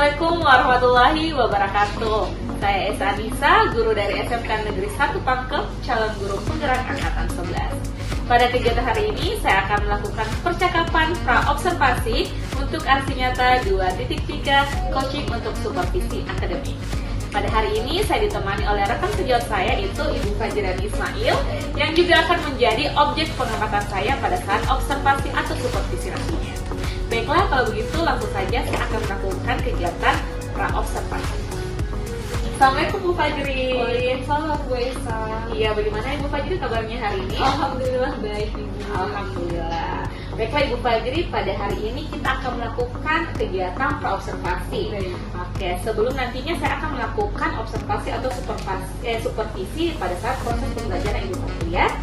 Assalamualaikum warahmatullahi wabarakatuh. Saya Esa Anissa, guru dari SMK Negeri 1 Pangkep, calon guru penggerak angkatan 11. Pada kegiatan hari ini, saya akan melakukan percakapan pra-observasi untuk aksi nyata 2.3 coaching untuk supervisi akademik. Pada hari ini, saya ditemani oleh rekan sejawat saya, yaitu Ibu Fajrani Ismail, yang juga akan menjadi objek pengamatan saya pada saat observasi atau supervisi nantinya. Baiklah, kalau begitu langsung saja saya akan melakukan kegiatan pra-observasi. Assalamualaikum Bu Fajri. Waalaikumsalam Bu Esa. Iya, bagaimana Ibu Fajri kabarnya hari ini? Alhamdulillah baik Ibu. Alhamdulillah. Baiklah Ibu Fajri, pada hari ini kita akan melakukan kegiatan pra-observasi. Baik. Oke, sebelum nantinya saya akan melakukan observasi atau supervisi pada saat proses pembelajaran Ibu Fajri ya.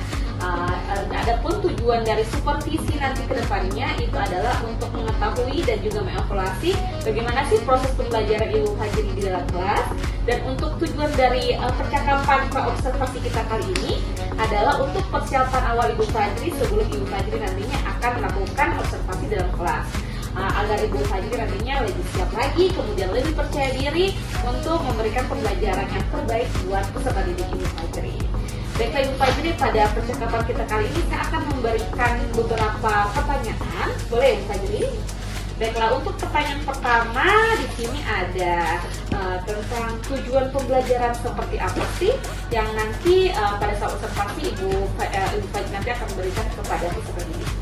Adapun tujuan dari supervisi nanti ke depannya itu adalah untuk mengetahui dan juga mengevaluasi bagaimana sih proses pembelajaran Ibu Fajri di dalam kelas. Dan untuk tujuan dari percakapan pra-observasi kita kali ini adalah untuk persiapan awal Ibu Fajri sebelum Ibu Fajri nantinya akan melakukan observasi dalam kelas. Agar Ibu Fajri nantinya lebih siap lagi, kemudian lebih percaya diri untuk memberikan pembelajaran yang terbaik buat peserta didik Ibu Fajri. Baiklah Ibu Fajri, pada percakapan kita kali ini saya akan memberikan beberapa pertanyaan. Boleh Ibu Fajri? Baiklah, untuk pertanyaan pertama di sini ada tentang tujuan pembelajaran seperti apa sih yang nanti pada saat observasi Ibu Fajri nanti akan memberikan kepada peserta didik.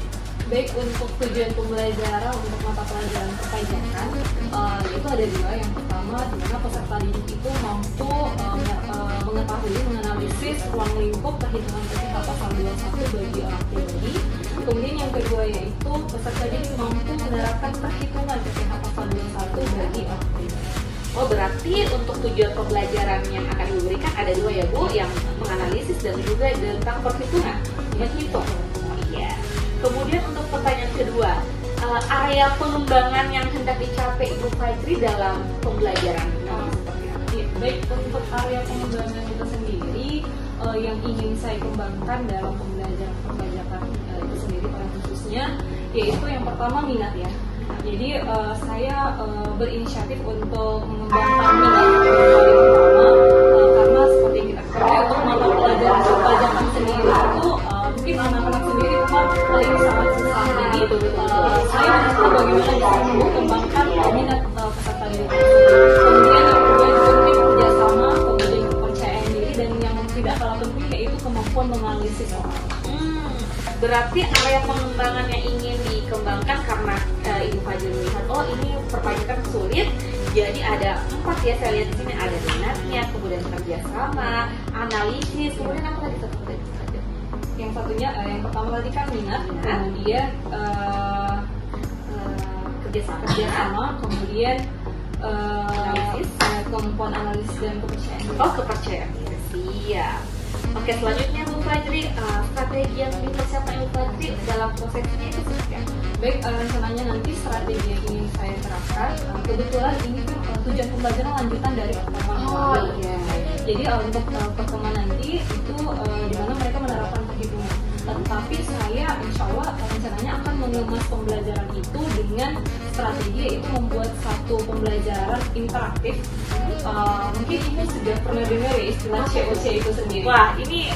Baik, untuk tujuan pembelajaran untuk mata pelajaran perpajakan itu ada dua. Yang pertama, di mana peserta didik itu mampu mengetahui, menganalisis ruang lingkup perhitungan ketika pasal 21 bagi orang pribadi. Kemudian yang kedua yaitu peserta didik mampu menerapkan perhitungan ketika pasal 21 bagi orang pribadi. Oh, berarti untuk tujuan pembelajaran yang akan diberikan ada dua ya Bu, yang menganalisis dan juga tentang perhitungan, menghitung. Oh iya. Kemudian untuk pertanyaan kedua, area pengembangan yang hendak dicapai Ibu Fajri dalam pembelajaran seperti apa? Ya, baik, untuk area pengembangan itu sendiri yang ingin saya kembangkan dalam pembelajaran perpajakan itu sendiri pada khususnya, yaitu yang pertama minat ya. Jadi saya berinisiatif untuk mengembangkan minat karena seperti yang kita ketahui untuk mata pelajaran perpajakan sendiri itu mungkin anak-anak sendiri paling sangat susah. Jadi saya mencoba bagaimana bisa mengembangkan minat peserta didik. Kemudian yang kedua juga mungkin kerjasama, kemudian kepercayaan diri, dan yang tidak kalah penting yaitu kemampuan menganalisis orang. Berarti area pengembangan yang ingin dikembangkan karena Ibu Fajri melihat, oh ini perpajakan sulit, jadi ada 4 ya, saya lihat di sini ada minatnya, kemudian kerjasama, analisis, kemudian apa tadi satu? Yang satunya, yang pertama tadi kan minat, kemudian kerjasama, kemudian analisis, kemampuan analisis dan kepercayaan diri. Oh, kepercayaan diri, siap. Oke, selanjutnya Bu Fajri, strategi yang dipersiapkan Ibu Fajri dalam prosesnya itu seperti apa? Baik, rencananya nanti strategi yang ingin saya terapkan, kebetulan ini kan tujuan pembelajaran lanjutan dari pertemuan lalu. Iya. Jadi untuk pertemuan nanti itu di mana mereka menerapkan perhitungan. Tetapi saya insya Allah rencananya akan mengemas pembelajaran itu dengan strategi, yaitu membuat satu pembelajaran interaktif. Mungkin ini sudah pernah dengar ya istilah COC itu sendiri. Wah, ini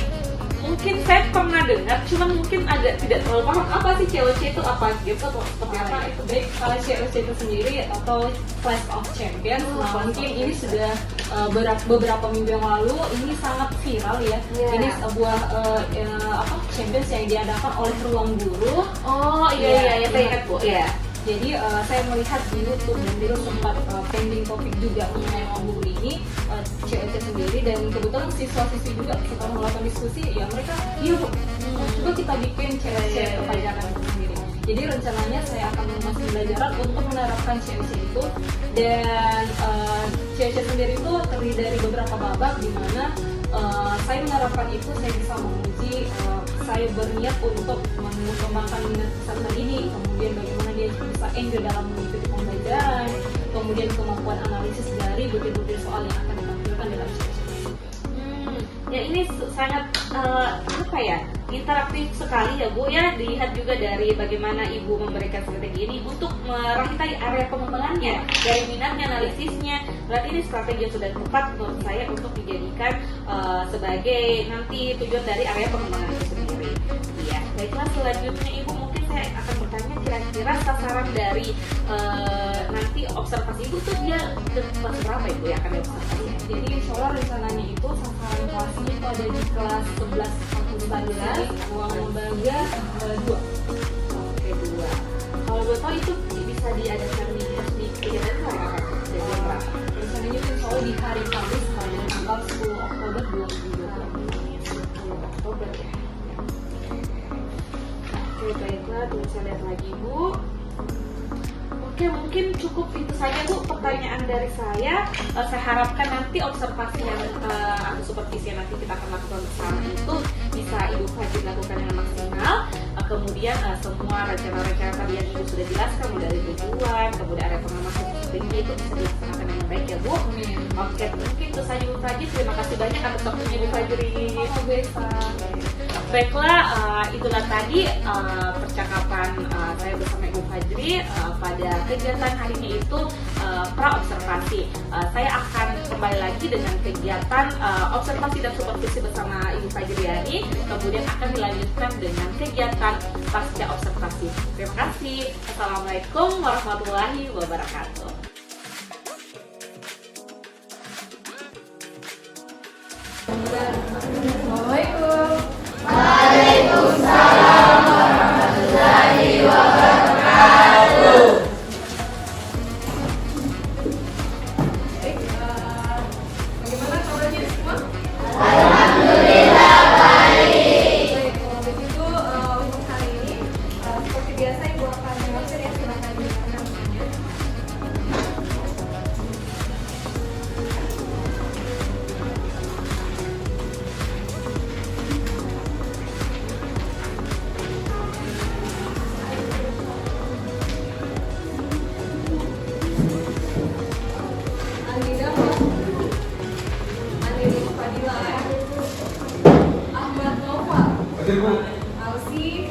mungkin saya pernah dengar, cuman mungkin agak tidak terlalu paham apa sih COC itu apa gitu atau seperti apa itu. Baik, kalau COC itu sendiri atau Clash of Champions, mungkin ini sudah beberapa minggu yang lalu ini sangat viral ya. Yeah. Ini sebuah Champions yang diadakan oleh Ruang Guru. Oh iya, saya ingat Bu. Iya. Jadi saya melihat di YouTube dan dulu sempat trending topik juga mengenai Ruang Guru ini, COC sendiri, dan kebetulan siswa-siswi juga setelah melakukan diskusi, ya mereka, iya Bu, coba kita bikin COC perpajakan itu sendiri. Jadi rencananya saya akan mengemas pembelajaran untuk menerapkan COC itu, dan COC sendiri itu terdiri dari beberapa babak di mana saya menerapkan itu, saya bisa menguji saya berniat untuk mengembangkan minat peserta ini, kemudian bagaimana dia bisa enjoy dalam mengikuti pembelajaran, kemudian kemampuan analisis dari butir-butir soal yang akan ditampilkan dalam COC. Ya ini sangat apa ya, interaktif sekali ya Bu ya. Dilihat juga dari bagaimana Ibu memberikan strategi ini untuk merangkai area pengembangannya, dari minatnya, analisisnya. Berarti ini strategi yang sudah tepat menurut saya untuk dijadikan sebagai nanti tujuan dari area pengembangan itu sendiri. Iya, baiklah, selanjutnya Ibu mungkin saya akan bertanya kira-kira sasaran dari nanti observasi Ibu tuh dia kelas berapa Ibu ya akan diobservasi? Jadi insya Allah rencananya itu sasaran kelasnya itu ada di kelas 11 sampai 11, ruang lembaga 2. Oke, 2. Kalau gue tahu itu bisa diadakan di kegiatan hari apa? Jadi berapa? Rencananya itu insya Allah di hari Kamis pada tanggal 10 Oktober 2020. 10 Oktober ya. Oke, baiklah, tunggu saya lihat lagi Bu. Oke, mungkin cukup itu saja Bu pertanyaan dari saya. Saya harapkan nanti observasi yang atau supervisi yang nanti kita akan lakukan bersama itu bisa Ibu Fajri lakukan dengan maksimal. Kemudian semua rencana-rencana tadi yang Ibu sudah jelaskan, mulai dari tujuan, kemudian area pengamatan sebagainya itu bisa dilaksanakan dengan baik ya Bu. Oke, mungkin itu saja Ibu Fajri. Terima kasih banyak atas waktunya Ibu Fajri. Baiklah, itulah tadi percakapan saya bersama Ibu Fajri pada kegiatan hari ini itu pra-observasi. Saya akan kembali lagi dengan kegiatan observasi dan supervisi bersama Ibu Fajriani, kemudian akan dilanjutkan dengan kegiatan pasca observasi. Terima kasih. Assalamualaikum warahmatullahi wabarakatuh. Assalamualaikum. Waalaikumsalam warahmatullahi wabarakatuh. Bagaimana kabarnya semua? Alhamdulillah baik. Baik, kalau begitu untuk hari ini seperti biasa Ibu akan mengajar ya, silakan didengarkan semuanya. Alsi,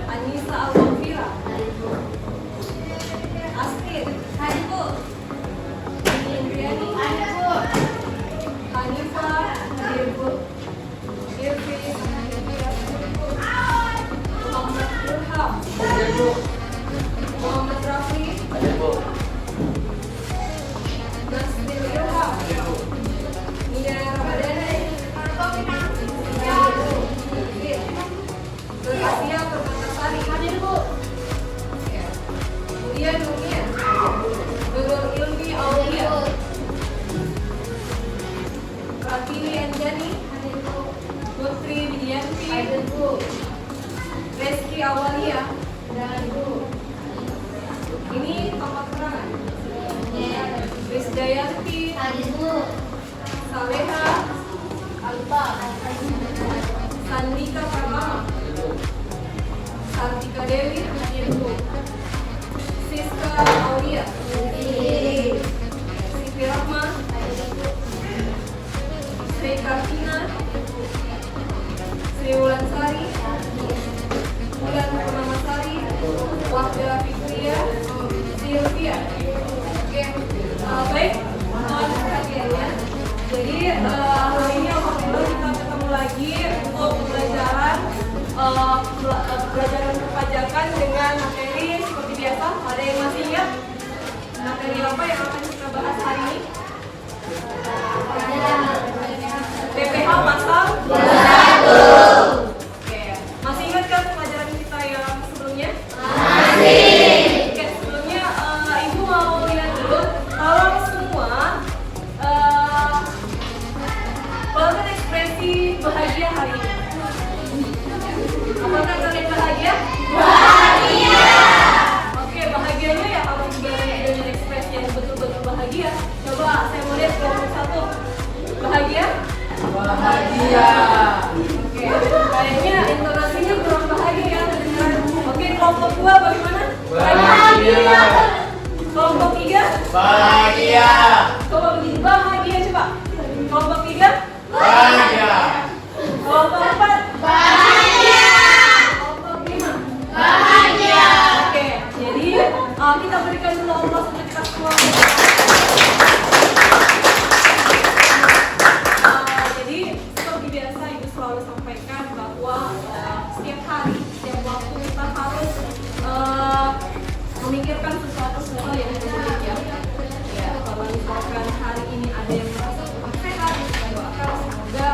Anissa Alwafira, Astrid, Indriani, Hanifah, Irfi, Muhammad Ilham, Muhammad Rafi, Nasdil Ilham, Nia Ramadhani, Berkasia Permatasari, hadir Bu. Kemudian Nunia, Nurul Ilmi Aulia, Ratini Anjani, hadir Bu. Putri Widianti, hadir Bu. Reski Awalia, dan Bu. Ini tempat keterangan. Rizdayanti, hadir Bu. Saleha, Alfa, Sandika Pratama, Santika Dewi, hadir Bu. Siska Aulia, Siti Rahma, hadir Bu. Sri Kartina, Sri Wulansari, Bulan Purnamasari, Wahda Fikria, Silvia. Oke, baik, mohon perhatiannya. Jadi hari ini alhamdulillah kita ketemu lagi untuk pelajaran perpajakan dengan materi seperti biasa. Ada yang masih ingat materi apa yang akan kita bahas hari ini? PPH pasal 1. Oke, masih ingat kan pelajaran kita yang sebelumnya? Masih. Oke, sebelumnya Ibu mau lihat dulu kalau semua pelanggan ekspresi bahagia hari ini. Apakah kalian bahagia? Bahagia. Oke, bahagianya ya kalau juga dengan ekspresi yang betul-betul bahagia. Coba saya mau lihat kelompok 1. Bahagia? Bahagia. Oke, kayaknya intonasinya kurang bahagia ya. Oke, kelompok 2 bagaimana? Bahagia. Kelompok 3? Bahagia. Kelompok 3 bahagia coba. Kelompok 3? Bahagia. selalu sampaikan bahwa setiap hari, setiap waktu kita harus memikirkan sesuatu yang positif ya. Ya, kalau misalkan hari ini ada yang merasa kurang sehat, kita doakan semoga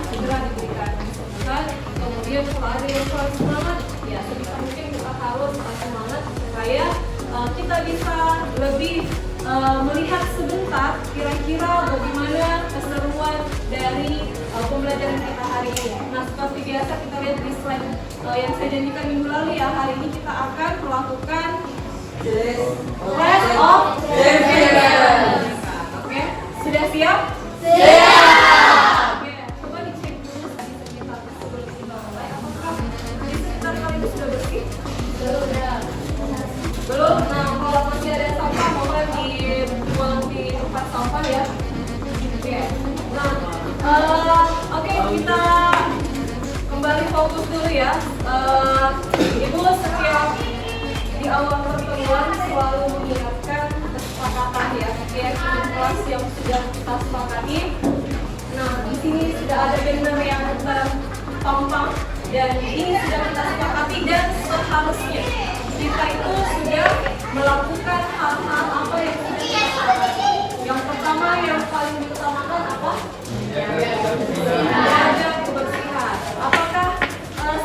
segera diberikan kesembuhan. Kemudian kalau ada yang kurang semangat, ya sebisa mungkin kita harus semangat supaya kita bisa lebih melihat sebentar kira-kira bagaimana keseruan dari pembelajaran kita hari ini. Nah, seperti biasa kita lihat di slide yang saya janjikan minggu lalu ya, hari ini kita akan melakukan test of reference. Oke, sudah siap? Siap. Oke, coba dicek dulu di sekitar sebelum kita mulai. Apakah di sekitar kalian sudah bersih? Belum? Nah, kalau masih ada sampah, mohon dibuang di tempat sampah ya. Oke. Nah, oke, kita kembali fokus dulu ya. Ibu setiap di awal pertemuan selalu mengingatkan kesepakatan ya, keyakinan kelas yang sudah kita sepakati. Nah, di sini sudah ada banner yang terpampang dan ini sudah kita sepakati dan seharusnya kita itu sudah melakukan hal-hal apa yang sudah kita sepakati. Yang pertama yang paling diutamakan apa? Menjaga kebersihan. Apakah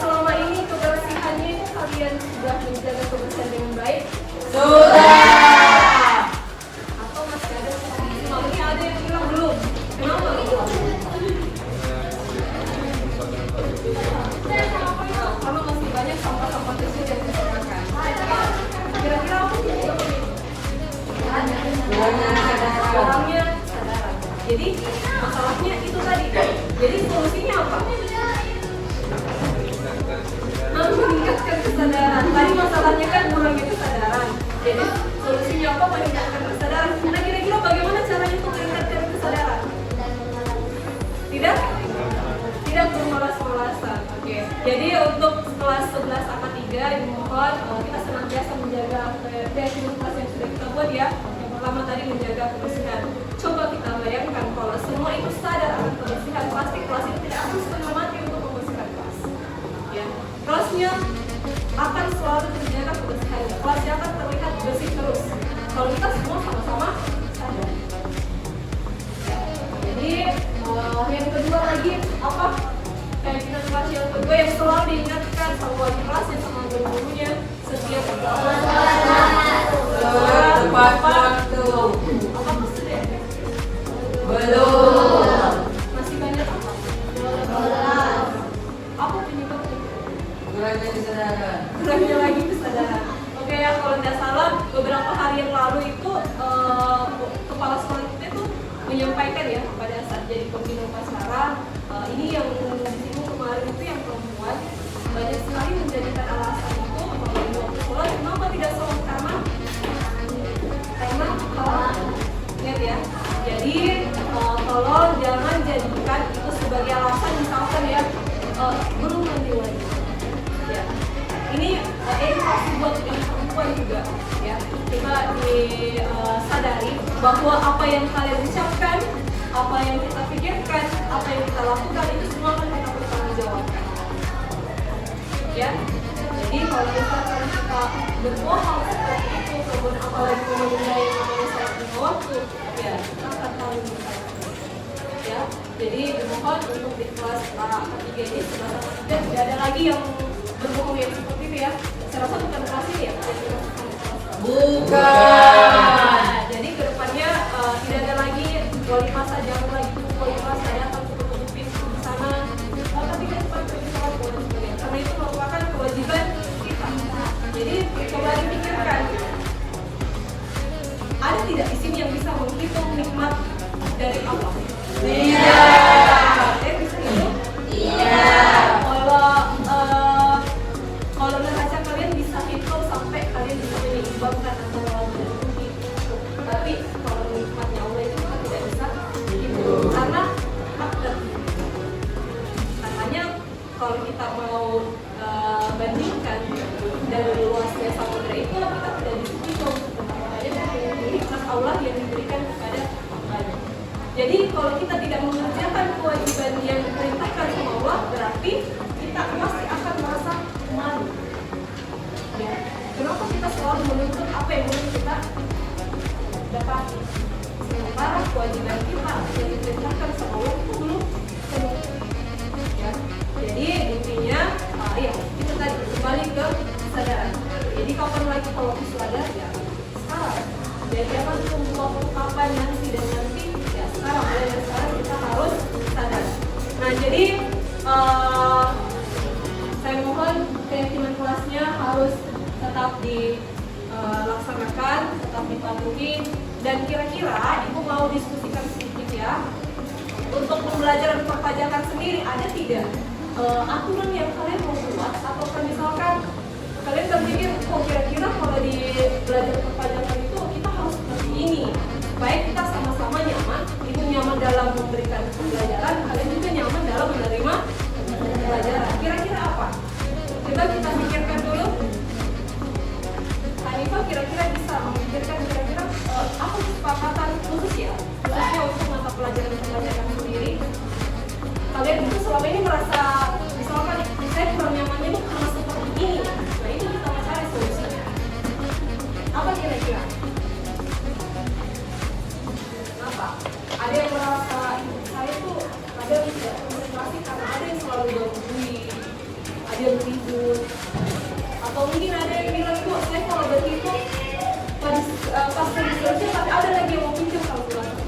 selama ini kebersihannya kalian sudah menjaga kebersihan dengan baik? Sudah. Atau masih ada ini ada yang bilang belum? Kenapa belum? Karena masih banyak sampah-sampah kecil yang ditemukan. Kira-kira apa sih? Kurangnya kesadaran. Jadi masalahnya itu tadi. Jadi solusinya apa? Meningkatkan kesadaran. Tadi masalahnya kan kurangnya kesadaran. Jadi solusinya apa? Meningkatkan kesadaran. Nah, kira-kira bagaimana caranya untuk meningkatkan kesadaran? Tidak bermalas-malasan. Oke. Jadi untuk kelas 11 angka 3 dimohon kita senantiasa menjaga kreativitas yang sudah kita buat ya. Yang pertama tadi menjaga kebersihan. Coba kita bayangkan kalau semua itu sadar akan kebersihan, pasti kelas itu tidak akan setengah mati untuk membersihkan kelas. Ya. Kelasnya akan selalu terjaga kebersihan. Kelasnya akan terlihat bersih terus. Kalau kita semua sama-sama sadar. Jadi yang kedua lagi apa? Keyakinan kelas yang kedua yang selalu diingatkan sama wali kelasnya sama guru-gurunya setiap Tepat waktu. Apakah sudah? Belum. Masih banyak apa? Apa penyebabnya? Kurangnya kesadaran. Kurangnya lagi kesadaran. Oke ya, kalau tidak salah beberapa hari yang lalu itu kepala sekolah kita itu menyampaikan ya pada saat jadi pembina upacara ini yang disinggung kemarin itu yang perempuan banyak sekali menjadikan alasan itu kalau di waktu sekolah kenapa tidak sholat karena lihat ya. Jadi tolong jangan jadikan itu sebagai alasan misalkan ya belum mandi lagi. Ya. Ini edukasi buat yang perempuan juga ya. Kita disadari bahwa apa yang kalian ucapkan, apa yang kita pikirkan, apa yang kita lakukan itu semua akan kita bertanggungjawabkan. Ya. Jadi kalau misalkan kita berbohong seperti itu, kemudian apalagi menunda yang namanya sholat lima waktu, ya kita akan tahu ya. Jadi dimohon untuk di kelas ketiga ini tidak ada lagi yang berbohong yang seperti itu ya. Saya rasa bukan kelas ini ya. Bukan. Jadi kedepannya tidak ada lagi wali masa jangan lagi wali masa datang tutup pintu di sana. Ketika cepat pergi sholat dan sebagainya. Karena itu merupakan kewajiban kita. Jadi coba dipikirkan. Ada tidak di sini yang bisa menghitung nikmat dari Allah? Tidak. Bisa hitung? Tidak. Kalau neraca kalian bisa hitung sampai kalian bisa menyeimbangkan antara laut dan bumi. Tapi kalau nikmatnya Allah itu kita tidak bisa hitung karena takdir. Makanya kalau kita mau bandingkan dari luasnya samudera itu kita tidak bisa hitung. Makanya nikmat Allah yang diberikan kepada hambanya. Jadi kalau kita tidak mengerjakan kewajiban yang diperintahkan sama Allah, kalau bisa ada ya sekarang. Dan jangan tunggu kapan nanti dan nanti ya sekarang. Mulai dari sekarang kita harus sadar. Nah jadi saya mohon keyakinan kelasnya harus tetap dilaksanakan, tetap dipatuhi. Dan kira-kira Ibu mau diskusikan sedikit ya. Untuk pembelajaran perpajakan sendiri ada tidak aturan yang kalian mau buat? Atau misalkan kalian terpikir, oh kira-kira kalau di belajar perpajakan itu kita harus seperti ini, baik kita sama-sama nyaman, Ibu nyaman dalam memberikan pembelajaran, kalian juga nyaman dalam menerima pembelajaran. Kira-kira apa? Coba kita pikirkan dulu. Hanifah kira-kira bisa memikirkan kira-kira apa kesepakatan khusus ya, khususnya untuk mata pelajaran sendiri. Kalian itu selama ini merasa misalkan saya kurang nyamannya itu karena seperti ini. Nah itu kita cari solusinya. Apa kira-kira? Kenapa? Ada yang merasa saya tuh kadang tidak konsentrasi karena ada yang selalu gangguin, ada yang ribut, atau mungkin ada yang bilang kok saya kalau berhitung pas researchnya tapi ada lagi yang mau pinjam kalkulator.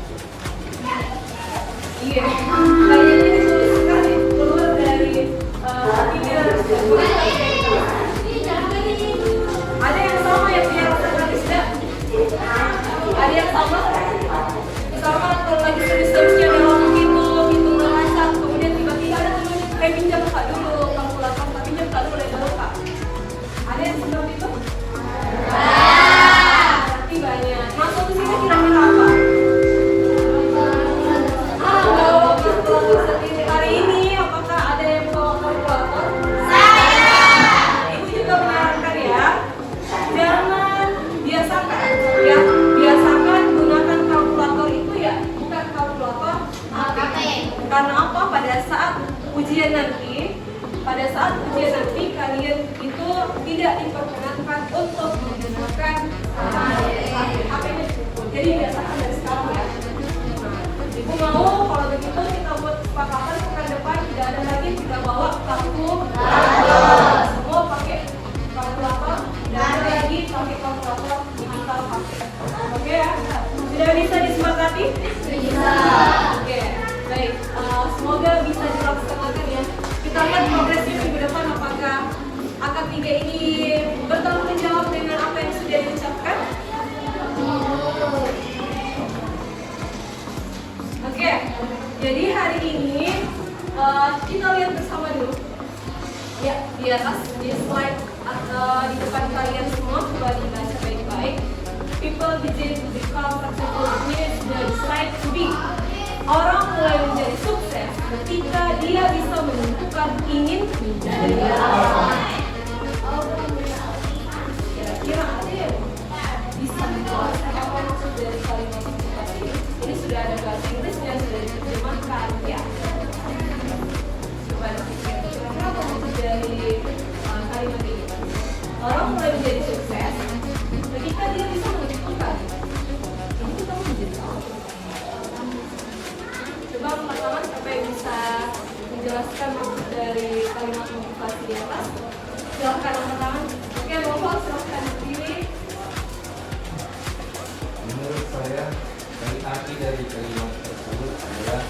Iya, kayaknya ini sulit sekali keluar dari pikiran. Ada yang sama yang punya rasa gratis tidak? Ada yang sama? Misalkan kalau lagi researchnya dalam hitung ngerasa, kemudian tiba-tiba ada teman pinjam kak dulu kalkulator, tapi pinjam kak dulu dulu kak. Ada yang seperti itu? Berarti banyak. Masuk ke sini kira-kira apa? Bawa kalkulator sendiri. Hari ini apakah ada yang bawa kalkulator? Saya. Ibu juga menyarankan ya, jangan biasakan ya, biasakan gunakan kalkulator itu ya, bukan kalkulator HP. Karena apa? Pada saat ujian nanti kalian itu tidak diperkenankan untuk menggunakan HP-nya cukup. Jadi biasakan dari sekarang ya. Ibu mau kalau begitu kita buat kesepakatan pekan depan tidak ada lagi tidak bawa kartu, semua pakai kalkulator, tidak ada lagi pakai kalkulator digital HP. Oke ya? Sudah bisa disepakati? Bisa. Oke, baik. Semoga bisa dilaksanakan ya. Kita lihat progresnya minggu depan apakah angka 3 ini bertanggung jawab dengan apa yang sudah diucapkan. Oke, jadi hari ini kita lihat bersama dulu. Ya, di atas di slide di depan kalian semua coba dibaca baik-baik. People begin to become successful means the slide to be. Orang mulai menjadi sukses ketika dia bisa menentukan ingin menjadi apa. Kira-kira ada yang bisa menjelaskan apa maksud dari kalimat ini? Ini sudah ada bahasa Inggris dan sudah diterjemahkan ya. Coba dipikir kira-kira apa maksud dari kalimat ini? Orang mulai menjadi sukses ketika dia bisa menentukan ini kita mau menjadi apa. Coba teman-teman siapa yang bisa menjelaskan maksud dari kalimat motivasi di atas? Silahkan teman-teman. Oke, mohon silahkan dipilih. Menurut saya, arti dari kalimat tersebut adalah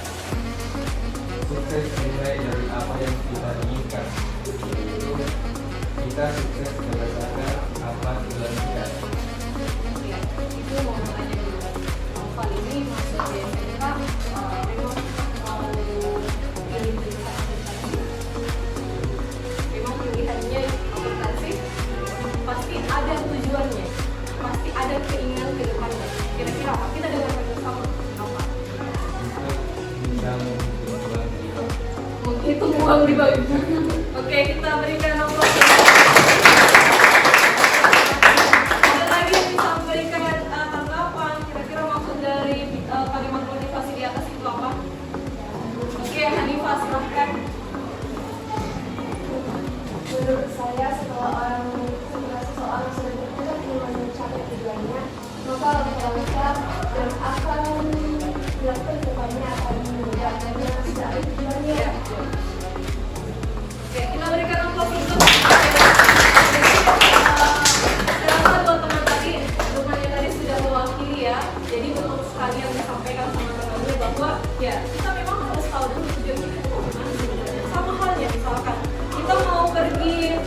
sukses dimulai dari apa yang kita inginkan. Yaitu kita sukses berdasarkan apa tujuan kita. Ya, itu mau bertanya dulu. Kali ini masuk di SMK, memang mau pilih jurusan akuntansi. Memang pilihannya akuntansi, pasti ada tujuannya, pasti ada keinginan ke depannya. Kira-kira apa? Kita dengarkan bersama apa? Bisa Menghitung uang di bank. Oke, kita berikan aplaus. Ada lagi yang bisa memberikan tanggapan? Kira-kira maksud dari kalimat motivasi di atas itu apa? Oke, Hanifah silahkan. Menurut saya setelah seseorang sudah bergerak ingin mencapai tujuannya, maka langkah-langkah yang akan dilakukan kedepannya akan memudahkannya secara tujuannya. Oke, kita berikan aplaus untuk silakan buat ingin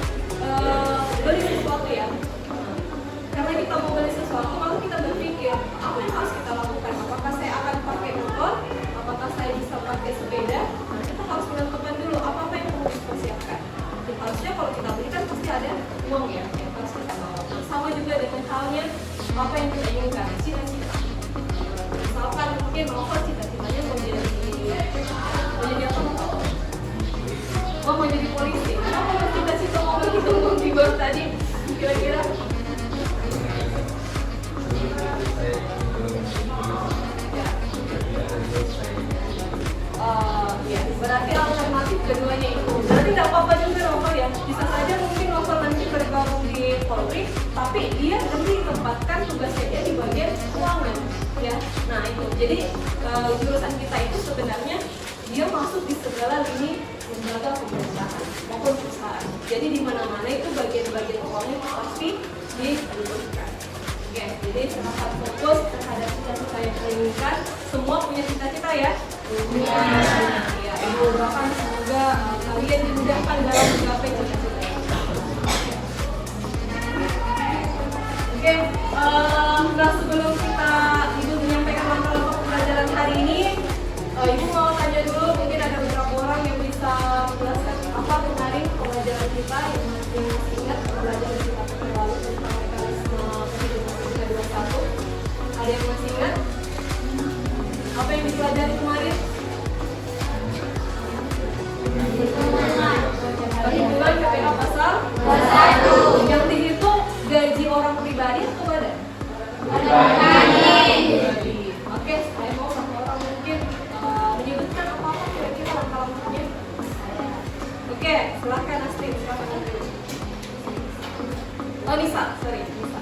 beli sesuatu ya. Karena kita mau beli sesuatu, lalu kita berpikir apa yang harus kita lakukan? Apakah saya akan pakai motor? Apakah saya bisa pakai sepeda? Nah, kita harus menentukan dulu apa yang perlu dipersiapkan. Jadi, harusnya kalau kita beli kan pasti ada uang ya yang harus kita bawa. Nah, sama juga dengan halnya apa yang kita inginkan, cita-cita. Misalkan mungkin Nova cita-citanya mau jadi apa? Mau jadi polisi. Kenapa cita-cita mau begitu tiba tadi? Kira-kira? Ya, berarti alternatif keduanya itu. Berarti nggak apa-apa juga Novel ya. Bisa saja mungkin Novel nanti bergabung di Polri, tapi dia lebih ditempatkan tugasnya dia di bagian keuangan. Ya, nah itu. Jadi jurusan kita itu sebenarnya dia masuk di segala lini lembaga pemerintahan maupun perusahaan. Jadi di mana-mana itu bagian-bagian keuangan pasti dilibatkan. Oke, jadi silahkan fokus terhadap cita-cita yang diinginkan. Semua punya cita-cita ya. Ya, Ibu doakan semoga kalian dimudahkan dalam menggapai cita-cita. Oke, nah sebelum Ibu menyampaikan langkah-langkah pembelajaran hari ini, Ibu mau tanya dulu, mungkin ada beberapa orang yang bisa menjelaskan apa kemarin pembelajaran kita yang masih ingat pembelajaran kita lalu tentang mekanisme perhitungan 321. Ada yang masih ingat? Apa yang dipelajari kemarin? Perhitungan KPA pasal 1. Yang dihitung gaji orang pribadi atau badan? Pribadi. Oke, saya mau satu orang mungkin menyebutkan apa-apa kira-kira langkah-langkahnya. Oke, silahkan Astrid, silahkan Astrid. Oh Nisa, sorry Nisa.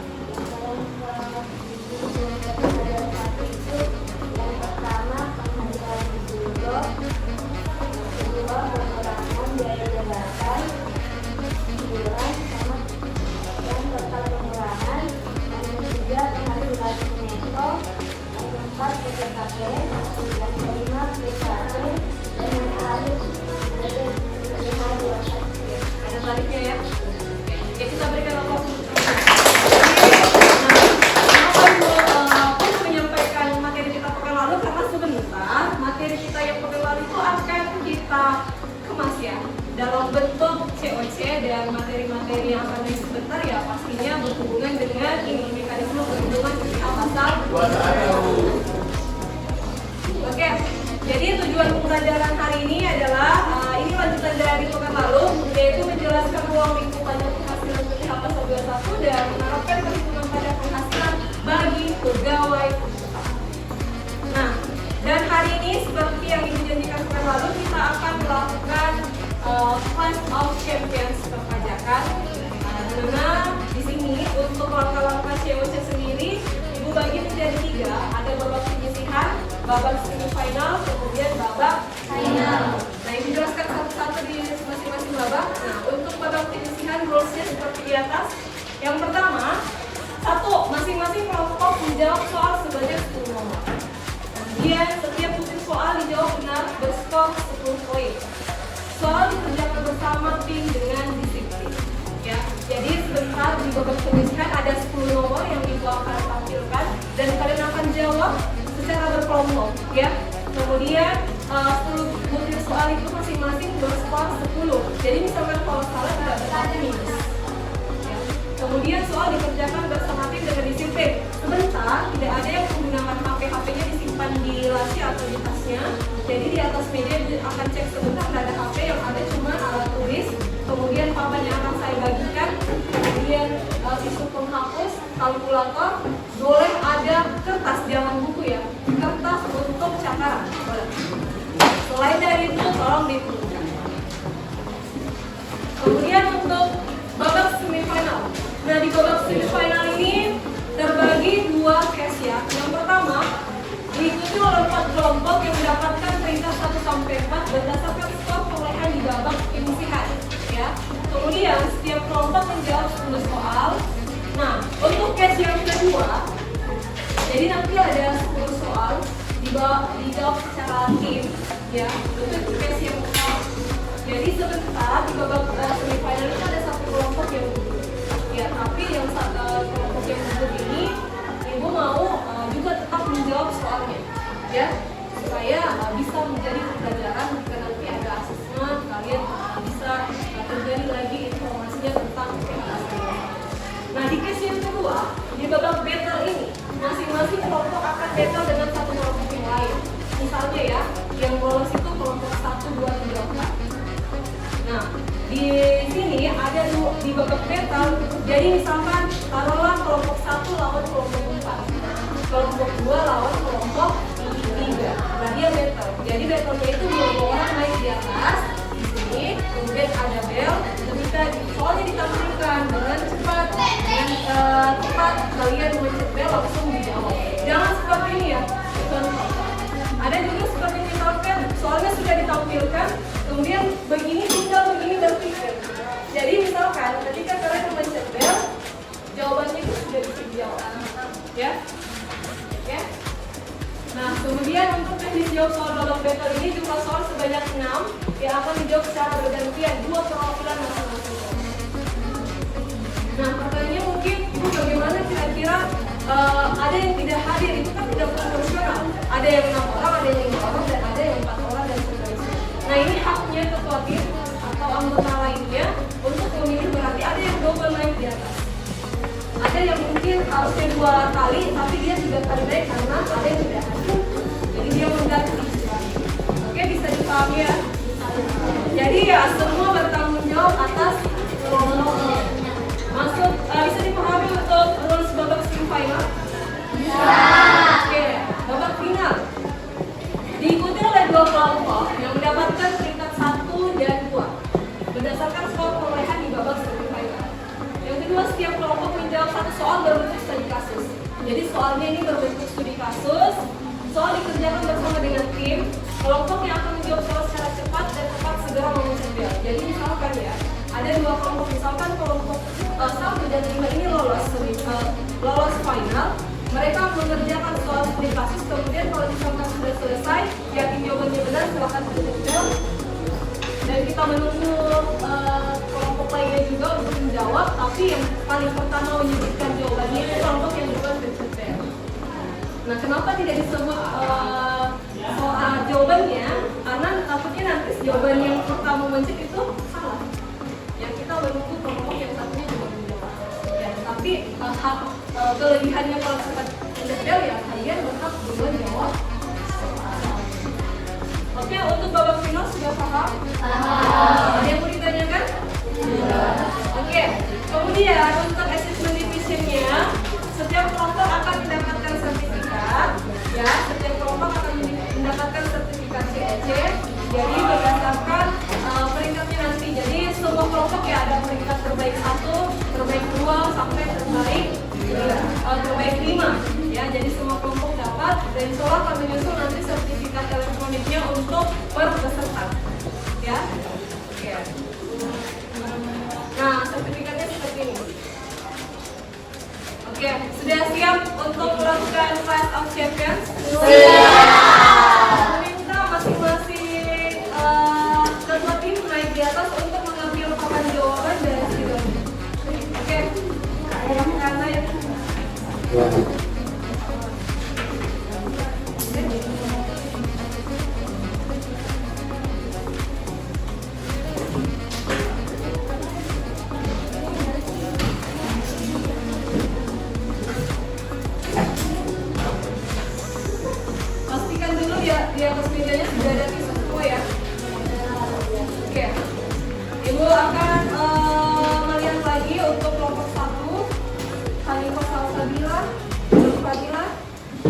Ada tarifnya ya. Oke, kita berikan aplaus. Menyampaikan materi kita pekan lalu karena sebentar materi kita yang pekan lalu itu akan kita kemas ya dalam bentuk COC dan materi-materi yang akan dari sebentar ya pastinya berhubungan dengan ini mekanisme perhitungan KPA pasal 21. Oke, jadi tujuan pembelajaran hari ini adalah ini lanjutan dari pekan lalu, yaitu menjelaskan ruang lingkup pajak penghasilan KPA pasal 21 dan menerapkan perhitungan pajak penghasilan bagi pegawai tetap. Nah, dan hari ini seperti yang Ibu janjikan pekan lalu kita akan melakukan Clash of Champions perpajakan. Karena di sini untuk langkah-langkah COC sendiri Ibu bagi menjadi 3, ada babak penyisihan, babak semifinal, kemudian babak final. Nah, ini dijelaskan satu-satu di masing-masing babak. Nah, untuk babak penyisihan rulesnya seperti di atas. Yang pertama, 1, masing-masing kelompok menjawab soal sebanyak 10 nomor. Kemudian setiap butir soal dijawab benar berskor 10 poin. Soal dikerjakan bersama tim dengan disiplin. Ya, jadi sebentar di babak penyisihan ada 10 nomor yang Ibu akan tampilkan dan kalian akan jawab secara berkelompok ya. Kemudian 10 butir soal itu masing-masing berskor 10. Jadi misalkan kalau salah tidak berarti minus. Ya. Kemudian soal dikerjakan bersama tim dengan disiplin. Sebentar tidak ada yang menggunakan HP-nya disimpan di laci atau di tasnya. Jadi di atas meja akan cek sebentar tidak ada HP, yang ada cuma alat tulis. Kemudian papan yang akan saya bagikan. Kemudian tisu penghapus, kalkulator. Boleh ada kertas, jangan buku ya. Kertas untuk cakaran. Boleh. Selain dari itu, tolong diturunkan. Kemudian untuk babak semifinal. Nah, di babak semifinal ini terbagi 2 case ya. Yang pertama, diikuti oleh 4 kelompok yang mendapatkan peringkat 1 sampai 4 berdasarkan skor perolehan di babak penyisihan. Ya. Kemudian setiap kelompok menjawab 10 soal. Nah, untuk case yang kedua, jadi nanti ada 10 soal dijawab secara tim, ya. Untuk case yang pertama. Jadi sebentar di babak semifinal itu ada 1 Nah, di sini ada di babak battle. Jadi misalkan taruhlah kelompok 1 lawan kelompok 4, kelompok 2 lawan kelompok 3. Nah, dia battle. Jadi battle-nya itu 2 orang naik di atas di sini, kemudian ada bel. Ketika soalnya ditampilkan dengan cepat, kalian mencet bel langsung dijawab. Jangan seperti ini ya. Contoh. Ada juga seperti misalkan soalnya sudah ditampilkan, kemudian begini tinggal begini berpikir. Jadi misalkan ketika kalian mencet bel, jawabannya itu sudah bisa dijawab, ya. Oke. Nah, kemudian untuk teknis jawab soal babak battle ini jumlah soal sebanyak 6 yang akan dijawab secara bergantian 2 perwakilan masing-masing. Nah, pertanyaannya mungkin bagaimana kira-kira ada yang tidak hadir, itu kan tidak proporsional. Ada yang 6 orang, ada yang 5 orang, dan ada yang 4 orang dan seterusnya. Nah, ini haknya ketua tim atau anggota lainnya untuk memilih, berarti ada yang double naik di atas. Ada yang mungkin harusnya 2 kali, tapi dia 3 kali naik karena ada yang tidak hadir. Jadi dia mengganti. Oke, bisa dipahami ya? Jadi ya semua bertanggung jawab atas kelompoknya. Masuk, bisa dipahami untuk rules babak semifinal? Bisa. Oke, babak final diikuti oleh 2 kelompok yang mendapatkan peringkat 1 dan 2 berdasarkan skor perolehan di babak semifinal. Yang kedua, setiap kelompok menjawab 1 soal berbentuk studi kasus. Jadi soalnya ini berbentuk studi kasus. Soal dikerjakan bersama dengan tim. Kelompok yang akan menjawab soal secara cepat dan tepat segera memencet bel. Jadi misalkan ya, ada 2 kelompok, misalkan kelompok 1 dan 5 ini lolos final. Mereka mengerjakan soal studi kasus, kemudian kalau misalkan sudah selesai, yakin jawabannya benar, silakan mencet bel. Dan kita menunggu kelompok lainnya juga untuk menjawab, tapi yang paling pertama menyebutkan jawabannya itu kelompok yang bukan mencet bel. Nah, kenapa tidak disebut soal jawabannya? Karena takutnya nanti jawaban yang pertama mencet itu salah. Yang kita menunggu kelompok yang satunya juga menjawab. Ya, tapi kelebihannya kalau cepat mencet bel ya kalian berhak duluan jawab. Oke, untuk babak final sudah paham? Ada yang mau ditanyakan? Oke, kemudian untuk assessment division-nya, setiap kelompok akan mendapatkan sertifikat. Ya, setiap kelompok akan mendapatkan sertifikat CEC. Jadi berdasarkan peringkatnya nanti. Jadi semua kelompok ya ada peringkat terbaik 1, terbaik 2, sampai terbaik 5. Ya, jadi semua kelompok dapat dan insya Allah akan menyusul nanti sertifikat elektroniknya untuk per peserta. Ya, oke. Nah, sertifikatnya seperti ini. Oke, sudah siap untuk melakukan Clash of Champions? Siap. Minta masing-masing ketua tim naik di atas untuk mengambil papan jawaban dari sidang. Oke, karena ya. Pastikan dulu ya di atas mejanya sudah ada tisu semua ya. Oke, Ibu akan melihat lagi untuk kelompok 1. Hanifah Salsabila, Nurul Fadila,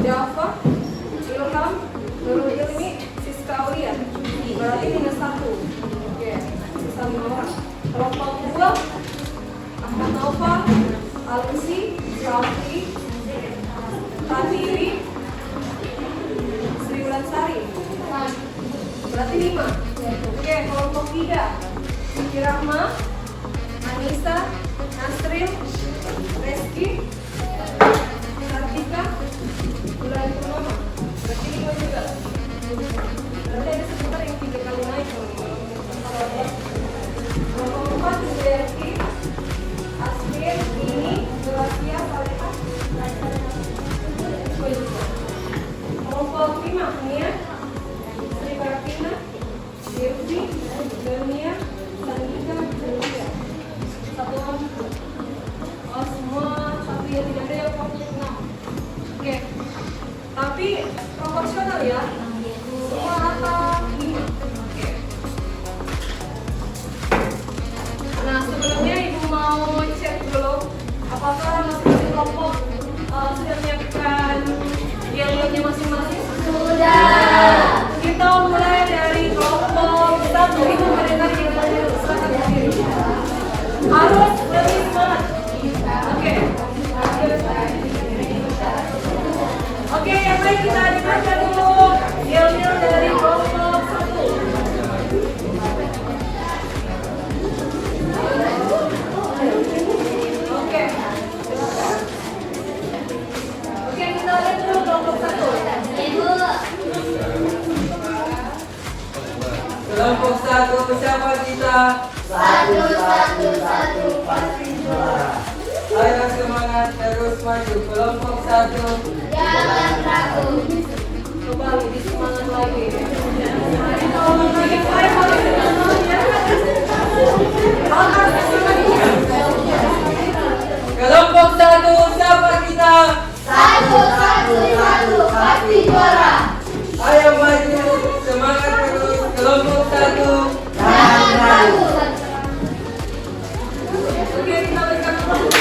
Java, Ilham, Nurul Ilmi, Siska Aulia. Berarti minus 1. Oke, sisa 5 orang. Kelompok 2, Ahmad Nova, Alusi, Syafri, Fatiri, Sri Wulansari. Berarti 5. Oke, kelompok 3, Siti Rahma, Anissa, Nasril, Reski, Kartika, Bulan Purnama. Berarti 5 juga. Berarti ada sekitar yang 3 kali naik. Kelompok 4, Sudarti, Asmir, Ini, Zulasia, Salihah, kelompok 5, Nia, Sri Baratina, Devi, Dania, Sandika, Delia. 1 orang juga. Oh, semua satu yang tidak ada yang kelompoknya 6. Oke, tapi proporsional ya. Semua rata 5. Oke. kelompok sudah menyiapkan dialognya masing-masing? Sudah. Kita mulai dari kelompok satu. Itu mereka kita silakan berdiri. Harus lebih semangat. Oke. Oke, yang baik kita dengarkan dulu yel-yel dari kelompok satu. Oke. Oke, kita lihat dulu kelompok satu. Ibu. Kelompok satu siapa kita? Satu, pasti juara. Ayo semangat terus maju. Kelompok satu. Jangan ragu. Coba lebih semangat lagi. Kalau lagi saya harus semangat ya. Kelompok satu siapa kita? Satu, pasti juara. Ayo maju semangat terus. Kelompok satu. Jangan ragu. Oke, kita berikan aplaus.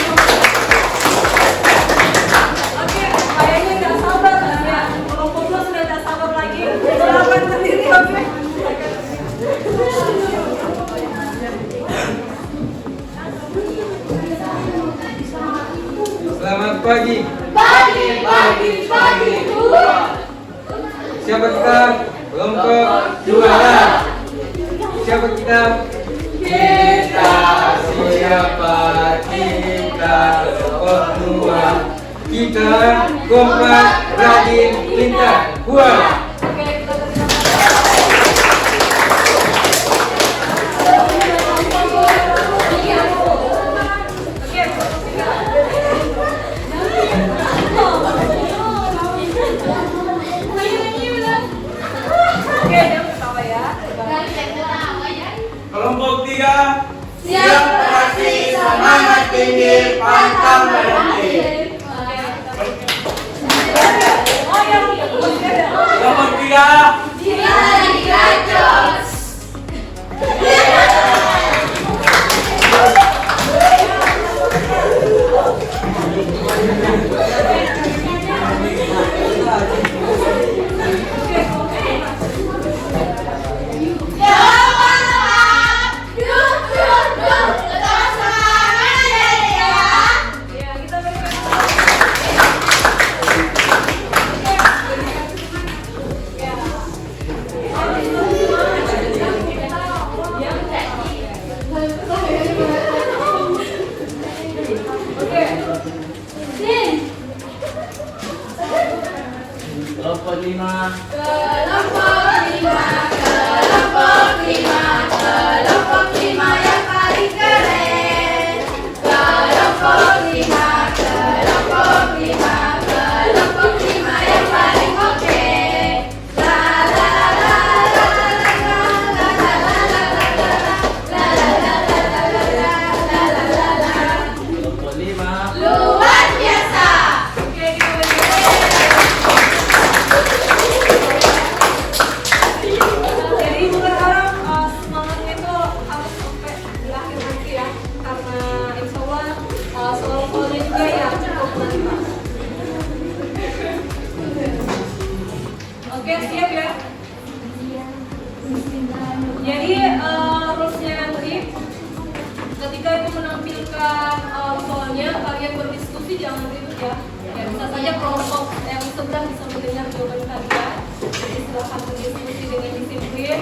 Oke, kayaknya nggak sabar ya. Kelompok lo sudah tidak sabar lagi. Silakan berdiri, oke? Selamat pagi. Pagi. Siapa kita? Kelompok juara. Siapa kita? Kita. Siapa kita? Kelompok dua. Kita kompak, rajin, pintar. Buat. Oke, kita berikan Oke, jangan ketawa ya. Kelompok tiga. Siap beraksi, semangat tinggi, pantang berhenti. Oh, yang Kelompok tiga. Kita digacos. Ya, kita berikan Kelompok lima. Kelompok lima yang paling keren. Kelompok lima yang paling oke. La la la la la la la la la la. Kelompok lima. Luar biasa. Oke, kita berikan. Jadi mulai sekarang semangatnya itu harus sampai di akhir nanti ya, karena insya Allah soal-soalnya juga ya cukup menantang. Oke, siap ya. Jadi rulesnya nanti ketika itu menampilkan soalnya kalian berdiskusi jangan ribut ya. Ya bisa saja kelompok yang sebelah bisa mendengar jawaban kalian. Jadi silakan berdiskusi dengan disiplin,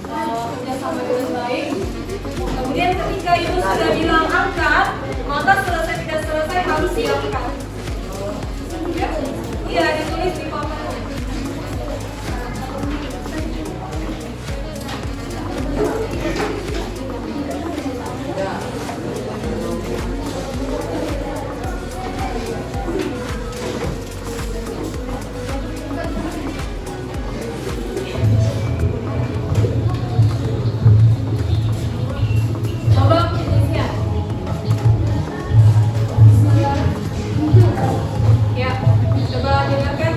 kerjasama dengan baik. Kemudian ketika ibu sudah bilang angkat, maka selesai tidak selesai harus siapkan. Ya, iya ditulis di papan. Coba lihat. Ya, coba dengarkan.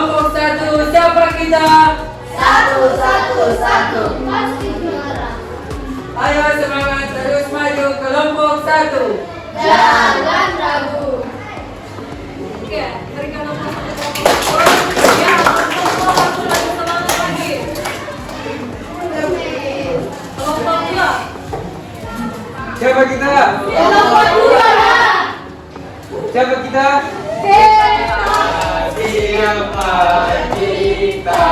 Kelompok 1, siapa kita? Pasti juara. Ayo semangat terus maju kelompok 1. Jangan ragu. Oke, berikan nomor satu. Ya, langsung lagi semangat lagi. Kelompok 2. Siapa kita? Kelompok juara. Siapa kita? Siapa kita?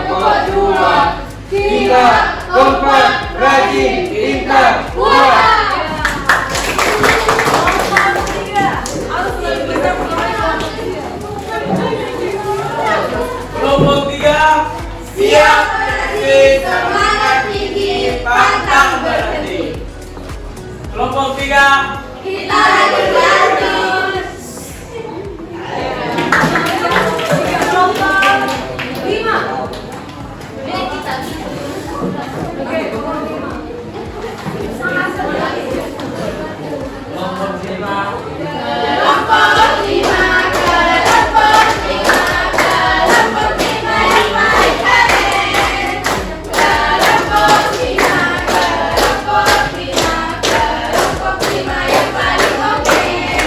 Kelompok 2. Kita kompak, rajin, pintar, kuat. Kelompok 3. Siap berhenti, Semangat tinggi, pantang berhenti. Kelompok 3. kita dibantu. Kelompok 5. Oke, kelompok 5. Kelompok 5. Kelompok 5, kelompok 5, kelompok 5 yang paling keren. Kelompok 5, kelompok 5, kelompok 5 yang paling oke.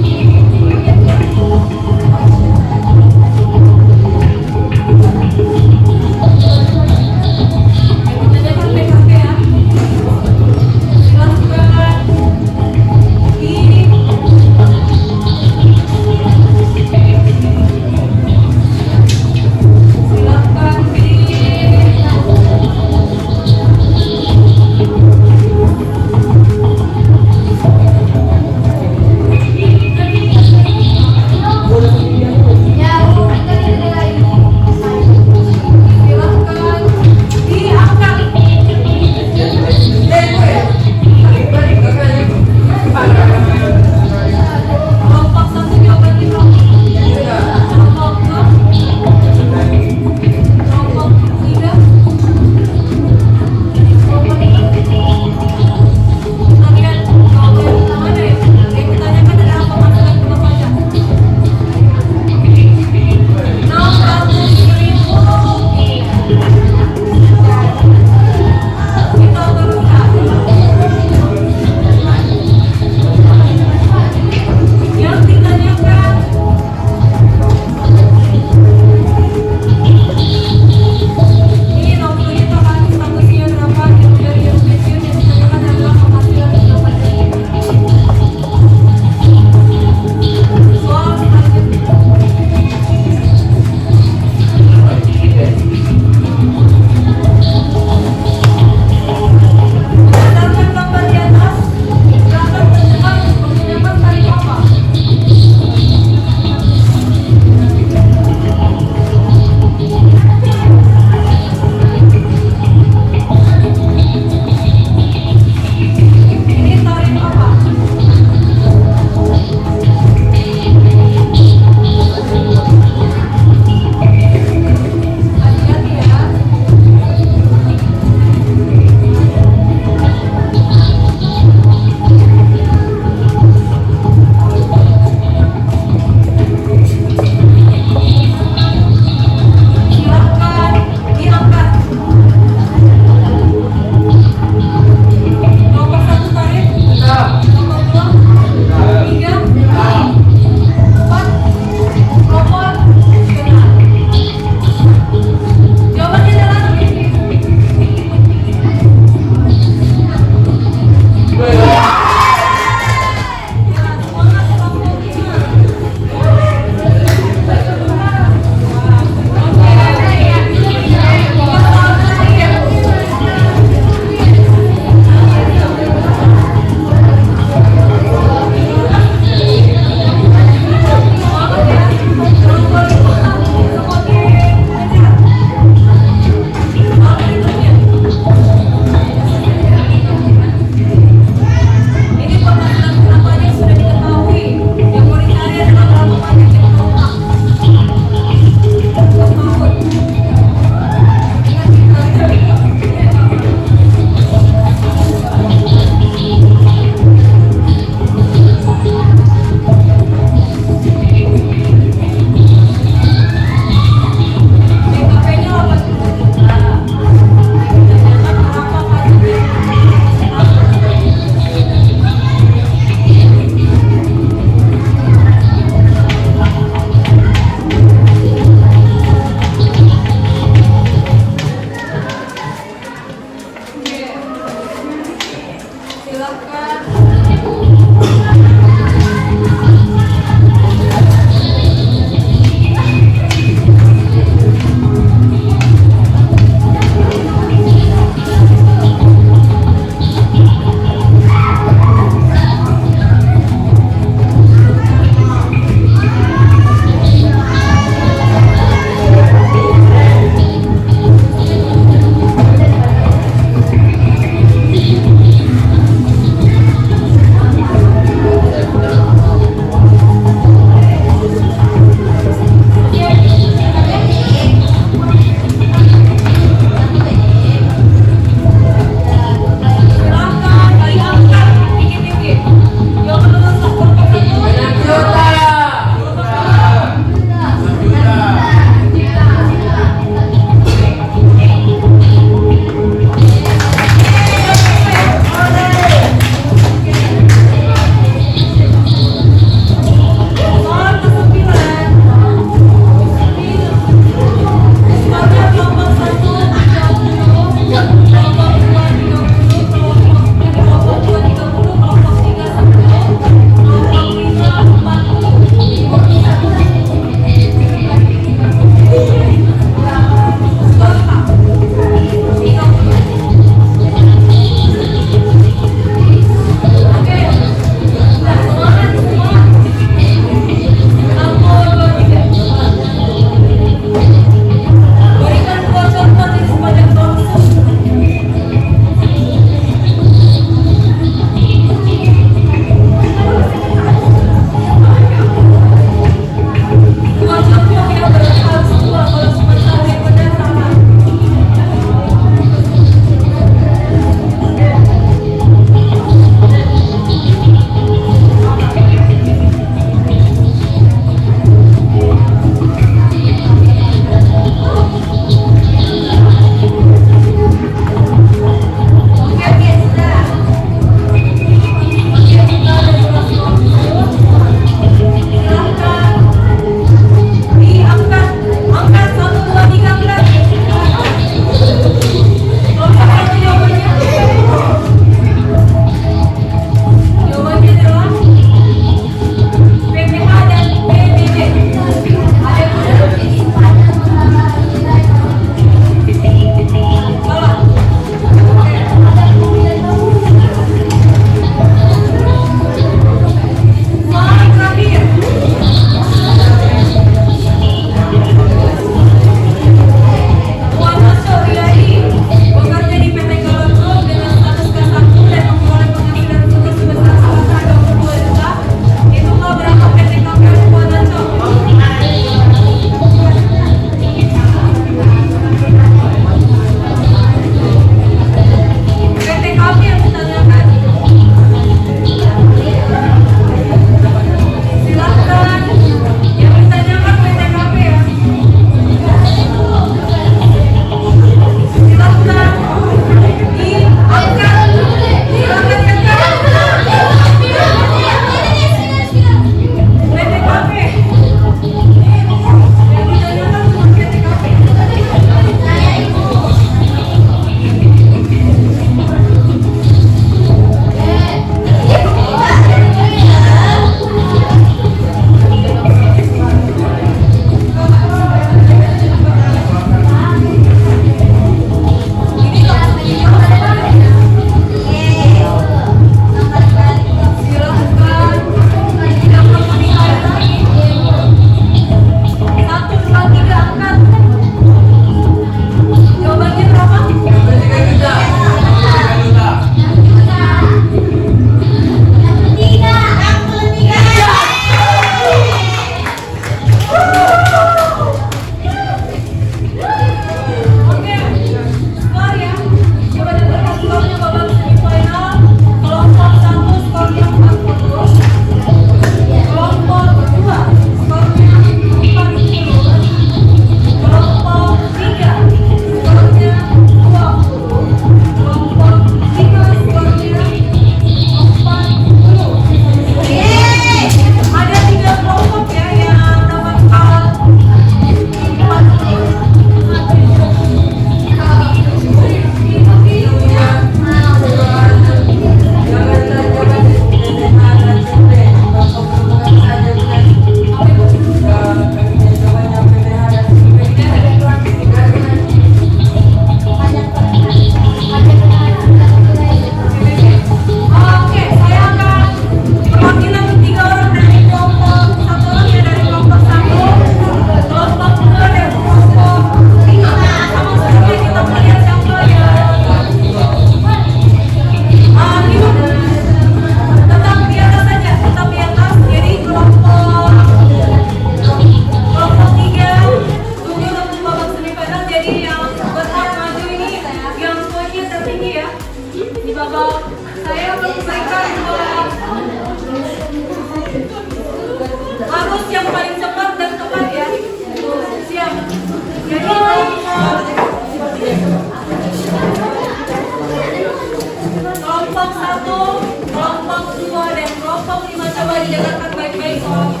coba didengarkan baik-baik soalnya.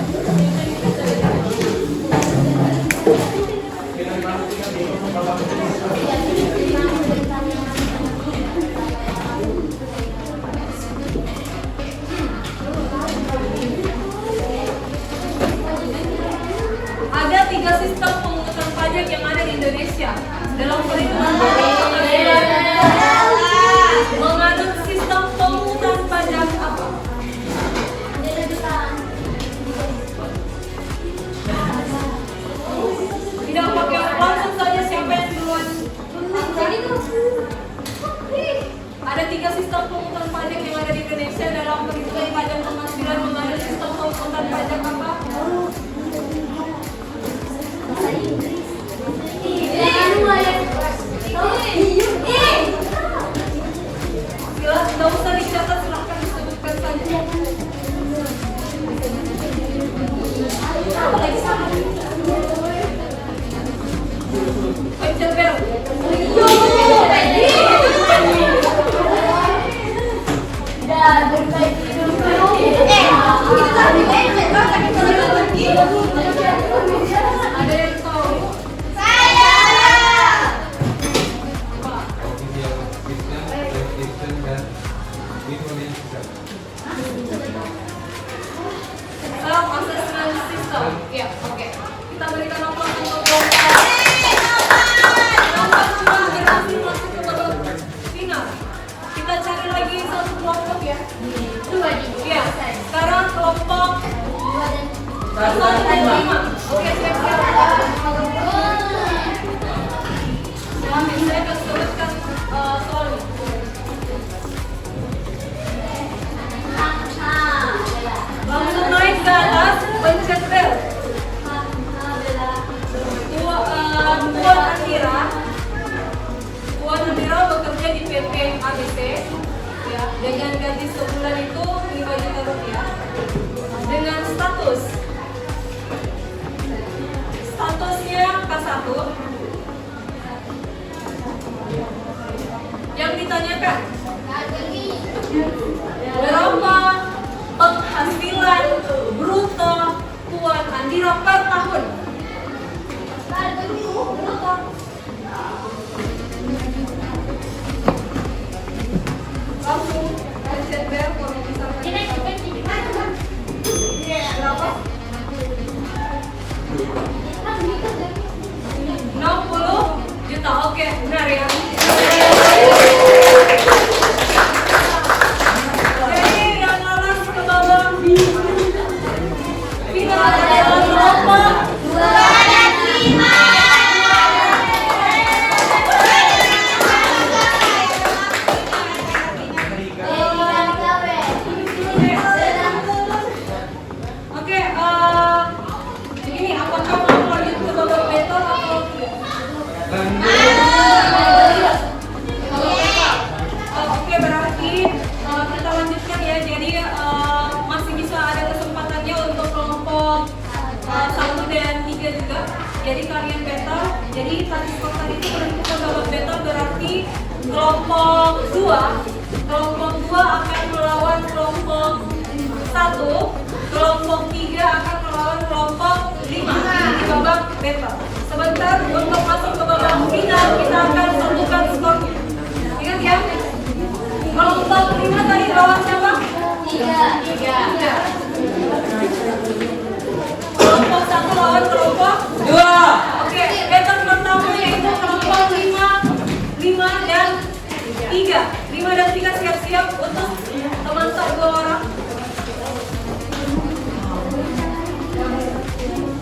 Ada 3 sistem pemungutan pajak yang ada di Indonesia. Dalam perhitungan menganut sistem pemungutan pajak apa? Tidak pakai langsung saja, siapa yang duluan? Ada 3 sistem pemungutan pajak yang ada di Indonesia. Dalam perhitungan pajak penghasilan menganut sistem pemungutan pajak apa? Jelas, nggak usah dicatat, silahkan disebutkan saja. Apa lagi sama? Pencet bel. Ada yang tahu? Kristen dan Indonesia. Self assessment system. Ya, oke. Kita berikan aplaus untuk kelompok. Kelompok cuma berhasil masuk ke babak final. Kita cari lagi satu kelompok ya. Iya. Sekarang kelompok 1 dan 5. Oke, siap-siap. Saya akan sebutkan soalnya. Langsung naik ke atas, pencet bel. Puan Andira bekerja di PT ABC ya, dengan gaji sebulan itu 5 juta rupiah dengan statusnya K1. Yang ditanyakan berapa penghasilan bruto Puan Andira per tahun? Langsung pencet bel kalau misalkan berapa? 60 juta. Oke, benar ya. Jadi yang lolos ke babak final adalah kelompok 2 dan 5. Oke, begini, apakah mau lanjut ke babak battle atau tidak? Oke, berarti kita lanjutkan ya. Jadi masih bisa ada kesempatannya untuk kelompok 1 dan 3 juga. Jadi kalian battle. Jadi tadi skor tadi itu berarti ke babak battle, berarti kelompok 2 akan melawan kelompok 1, kelompok 3 akan melawan kelompok 5 di babak battle. Sebentar, untuk masuk ke babak final kita akan satukan skornya. Ingat ya, kelompok 5 tadi lawan siapa? 3. Kelompok 1 lawan kelompok 2. Oke, battle pertama yaitu kelompok 5 dan 3. 5 dan 3 siap-siap untuk teman tak 2 orang.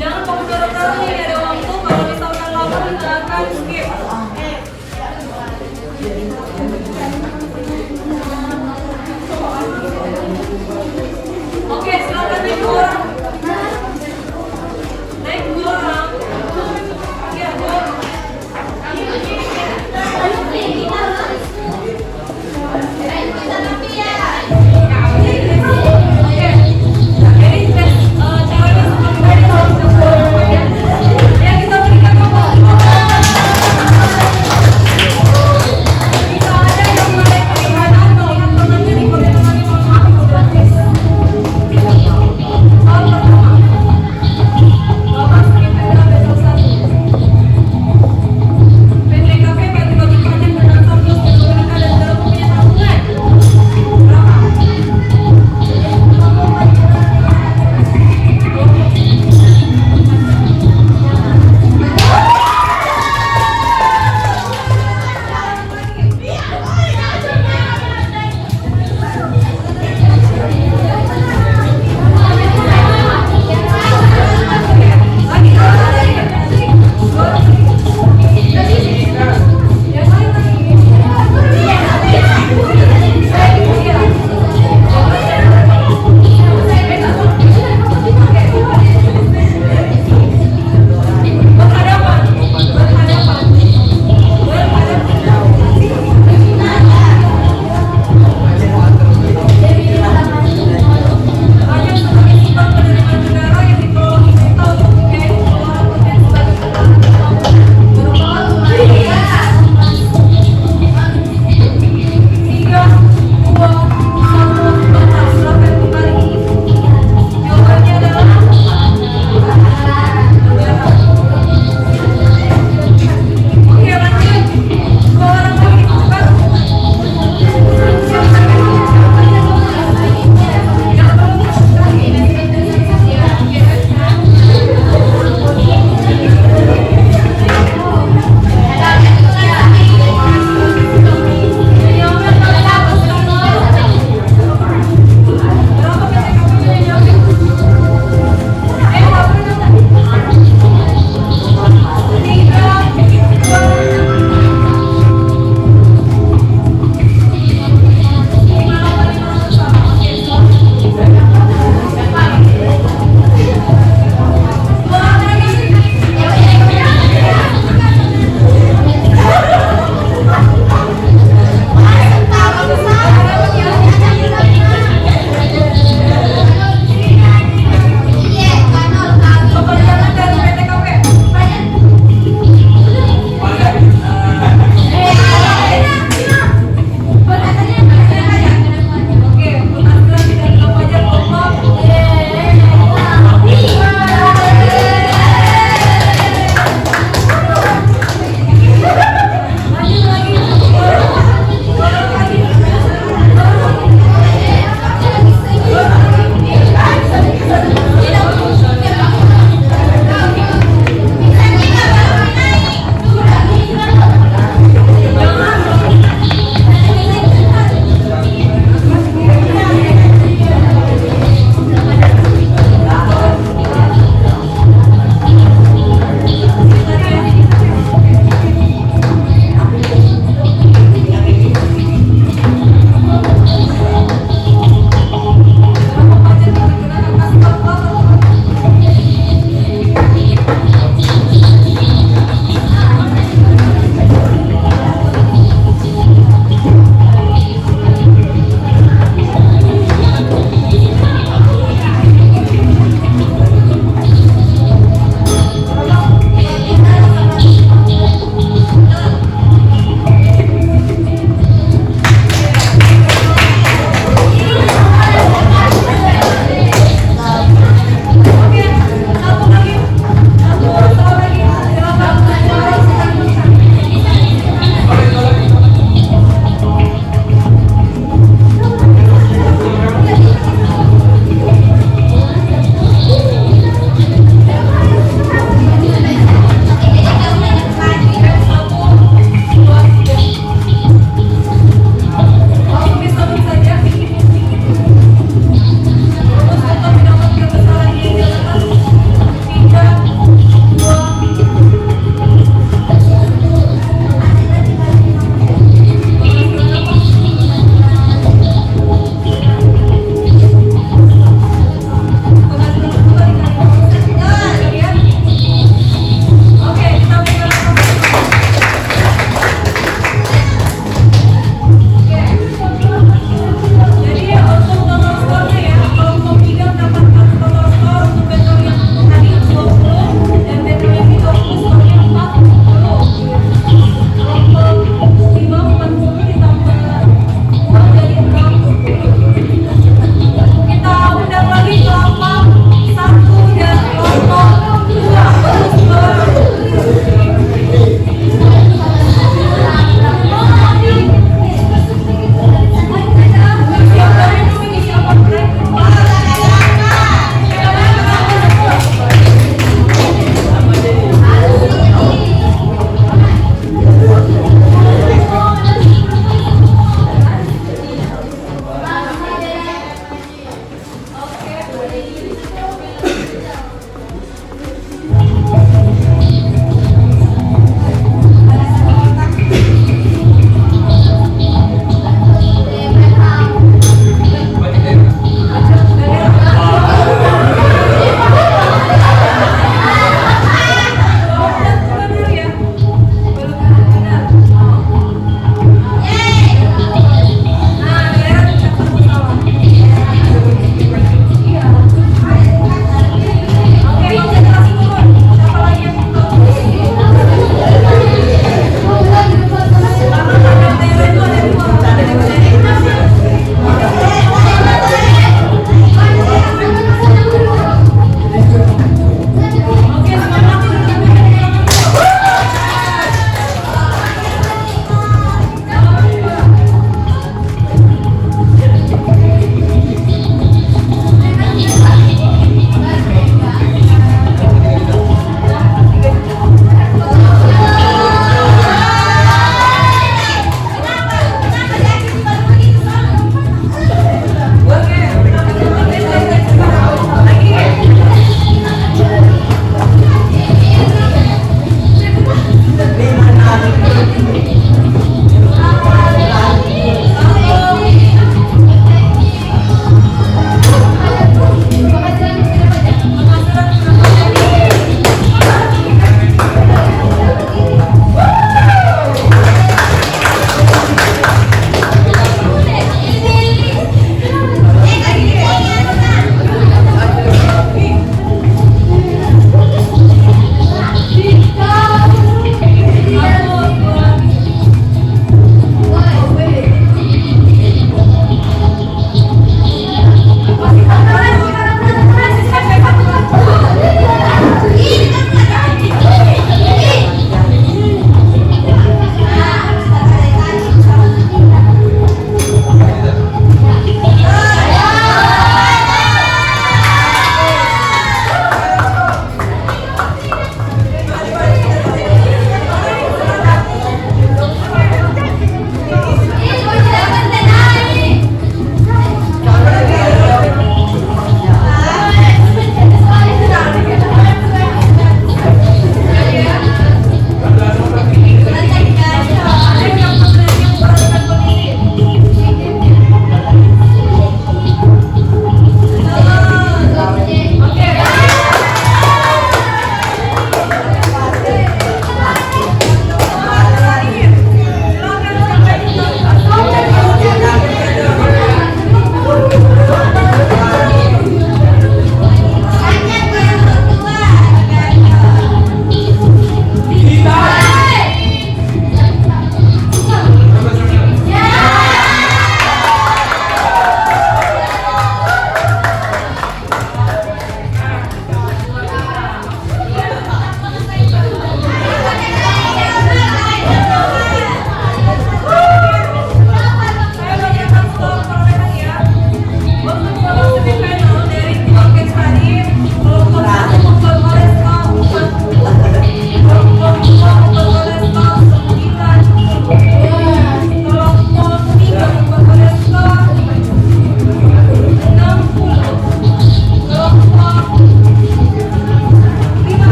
Jangan pembicaraan ini ada waktu, kalau misalkan lama kita akan skip. Oke, silakan naik 2 orang. Naik 2 orang. Ya, 2 orang.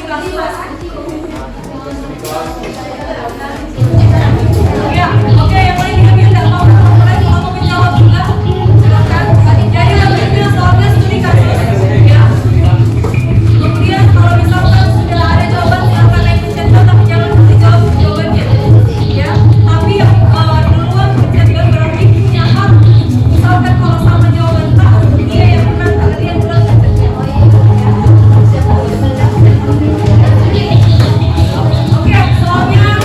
Ya, oke, yang lain kami tidak mau mulai mau menjawab juga. Silakan. Jadi waktu itu soalnya studi kasus. Ya. Kemudian kalau misalkan sudah ada jawaban silakan naik ke chat tapi jangan dijawab jawabannya. Ya. Tapi duluan kita bilang berarti punya hak. Misalkan kalau sama jawaban tak, dia yang menang, kalian bilang Oke, soalnya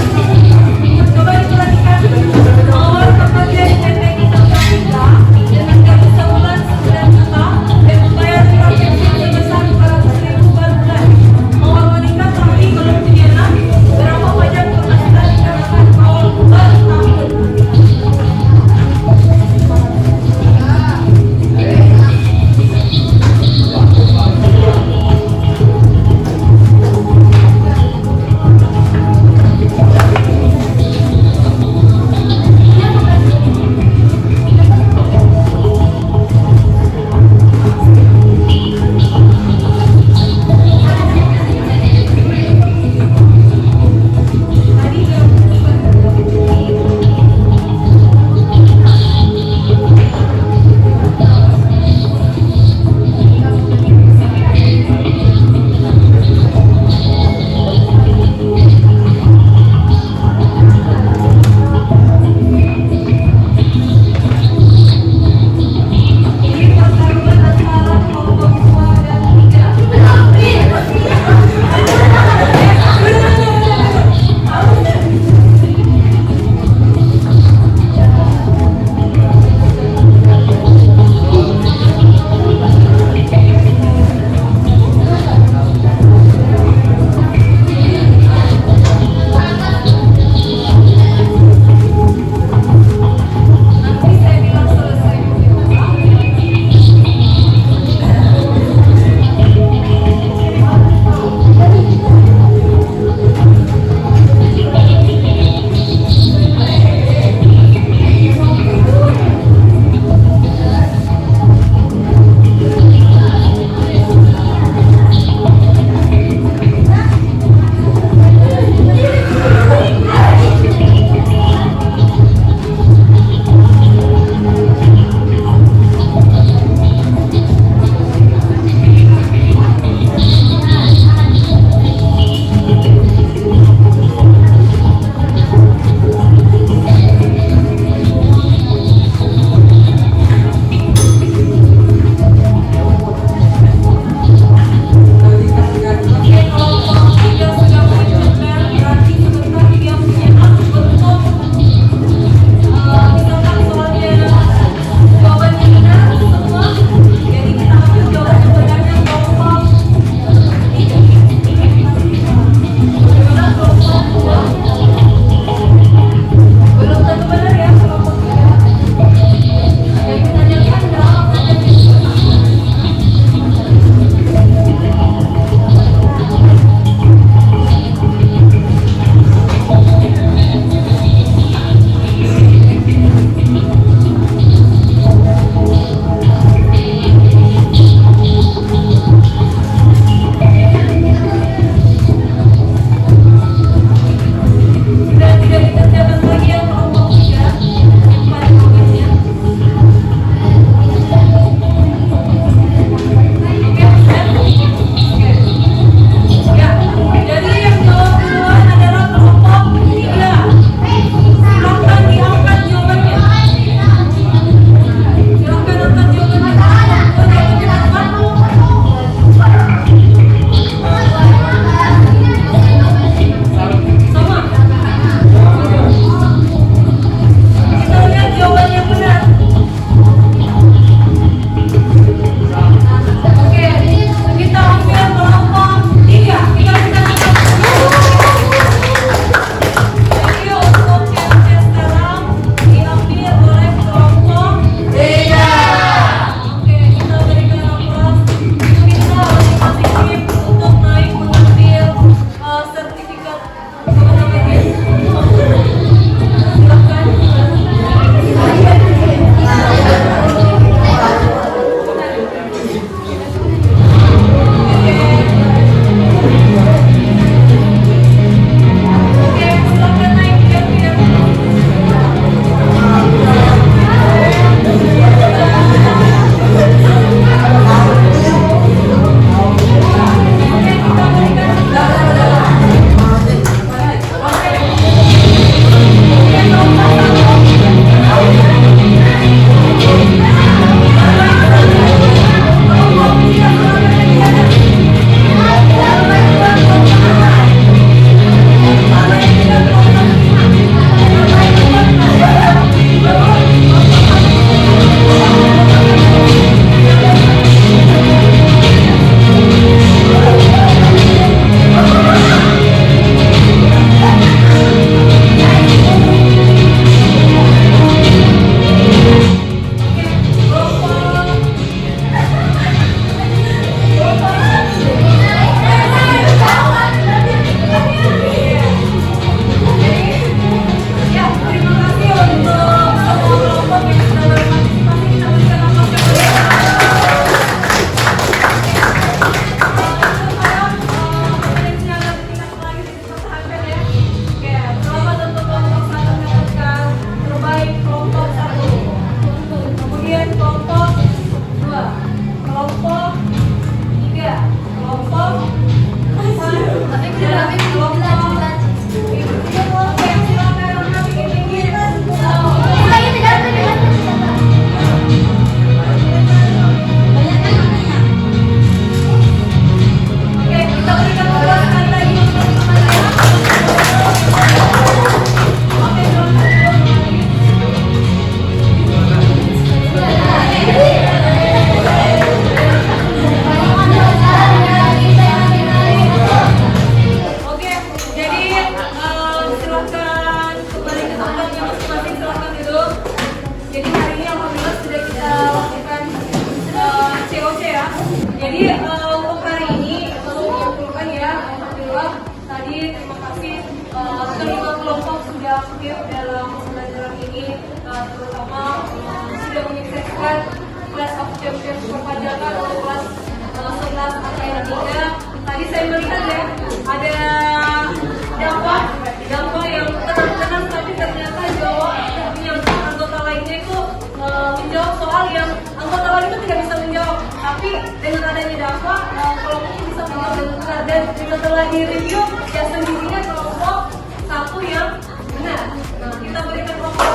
Jadi untuk hari ini untuk menyimpulkan ya, alhamdulillah tadi terima kasih kelima kelompok sudah aktif dalam pembelajaran ini, terutama sudah menyukseskan Class of Champions perpajakan untuk kelas 11 AKN 3. Tadi saya melihat ya ada dakwah yang tenang-tenang, tapi ternyata yang anggota lainnya itu menjawab soal yang anggota lain itu tidak bisa menjawab, tapi dengan adanya dakwah kelompoknya bisa menjawab dengan benar, dan setelah direview ya sendirinya kelompok satu yang benar. Nah, kita berikan kelompok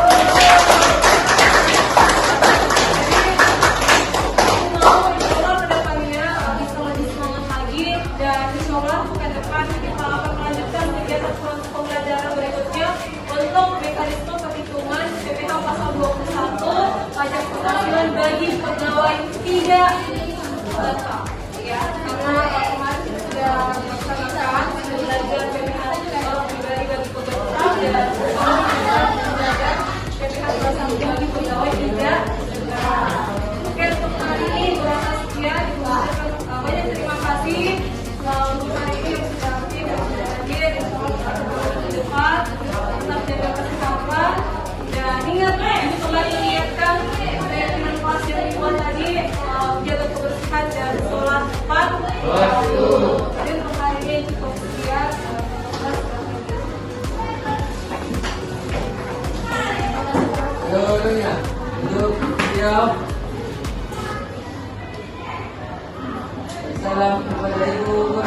pajak penghasilan bagi pegawai tidak tetap, ya, karena kemarin kita sudah melaksanakan belajar PPh pribadi bagi pegawai tetap dan belajar PPh bagi pegawai tidak tetap. Oke, untuk hari ini berasa sekian. Banyak terima kasih untuk hari ini yang sudah aktif dan sudah hadir. Insya Allah di depan tetap jaga kesehatan. Dan ingat, ini kembali mengingatkan keyakinan kelas yang dibuat tadi, jaga kebersihan dan sholat tepat waktu. Jadi untuk hari ini cukup sekian. Seluruhnya duduk diam. Salam kepada ibu.